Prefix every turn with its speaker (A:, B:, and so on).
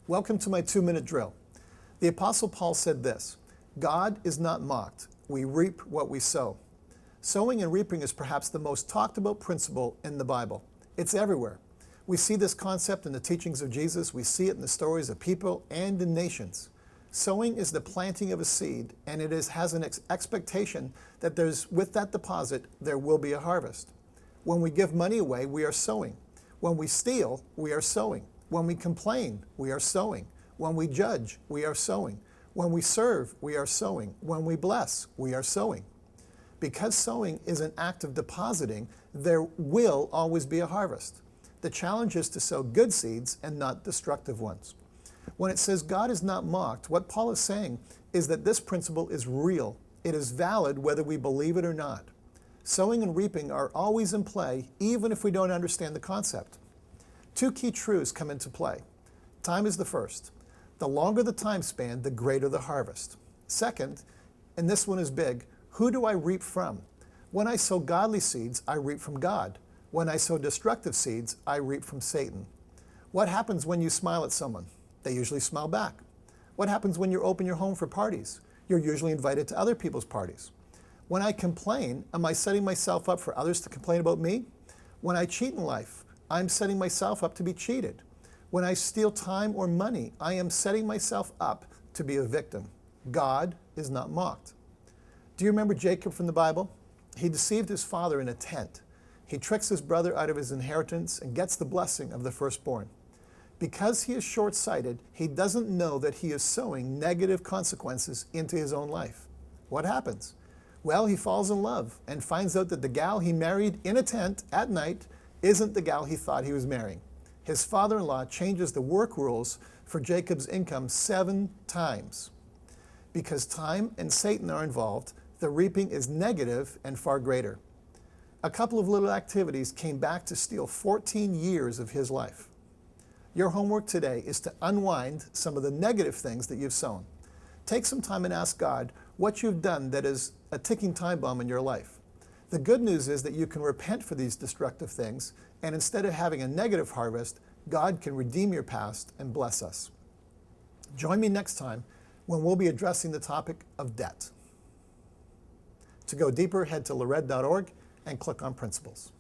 A: Welcome to my 2-minute drill. The Apostle Paul said this, God is not mocked. We reap what we sow. Sowing and reaping is perhaps the most talked about principle in the Bible. It's everywhere. We see this concept in the teachings of Jesus. We see it in the stories of people and in nations. Sowing is the planting of a seed, and it has an expectation that with that deposit, there will be a harvest. When we give money away, we are sowing. When we steal, we are sowing. When we complain, we are sowing. When we judge, we are sowing. When we serve, we are sowing. When we bless, we are sowing. Because sowing is an act of depositing, there will always be a harvest. The challenge is to sow good seeds and not destructive ones. When it says God is not mocked, what Paul is saying is that this principle is real. It is valid whether we believe it or not. Sowing and reaping are always in play, even if we don't understand the concept. Two key truths come into play. Time is the first. The longer the time span, the greater the harvest. Second, and this one is big, who do I reap from? When I sow godly seeds, I reap from God. When I sow destructive seeds, I reap from Satan. What happens when you smile at someone? They usually smile back. What happens when you open your home for parties? You're usually invited to other people's parties. When I complain, am I setting myself up for others to complain about me? When I cheat in life, I'm setting myself up to be cheated. When I steal time or money, I am setting myself up to be a victim. God is not mocked. Do you remember Jacob from the Bible? He deceived his father in a tent. He tricks his brother out of his inheritance and gets the blessing of the firstborn. Because he is short-sighted, he doesn't know that he is sowing negative consequences into his own life. What happens? Well, he falls in love and finds out that the gal he married in a tent at night isn't the gal he thought he was marrying. His father-in-law changes the work rules for Jacob's income 7 times. Because time and Satan are involved, the reaping is negative and far greater. A couple of little activities came back to steal 14 years of his life. Your homework today is to unwind some of the negative things that you've sown. Take some time and ask God what you've done that is a ticking time bomb in your life. The good news is that you can repent for these destructive things, and instead of having a negative harvest, God can redeem your past and bless us. Join me next time when we'll be addressing the topic of debt. To go deeper, head to lored.org and click on Principles.